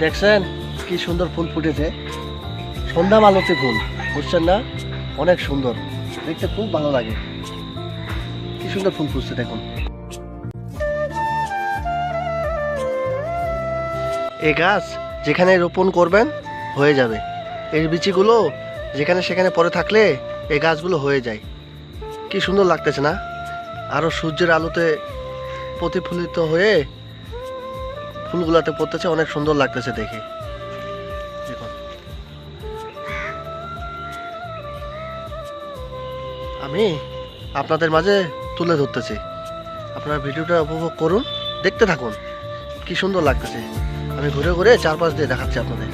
দেখছেন কি সুন্দর ফুল ফুটেছে, সন্ধ্যা আলোতে ফুল, বুঝছেন না? অনেক সুন্দর দেখতে, খুব ভালো লাগে। কি সুন্দর ফুল ফুটছে দেখুন। এই গাছ যেখানে রোপণ করবেন হয়ে যাবে। এর বিচিগুলো যেখানে সেখানে পড়ে থাকলে এই গাছগুলো হয়ে যায়। কি সুন্দর লাগতেছে না? আরও সূর্যের আলোতে প্রতিফলিত হয়ে ফুলগুলাতে পড়তেছে, অনেক সুন্দর লাগতেছে দেখে। দেখুন, আমি আপনাদের মাঝে তুলে ধরতেছি, আপনারা ভিডিওটা উপভোগ করুন, দেখতে থাকুন। কি সুন্দর লাগতেছে, আমি ঘুরে ঘুরে চারপাশ দিয়ে দেখাচ্ছি আপনাদের।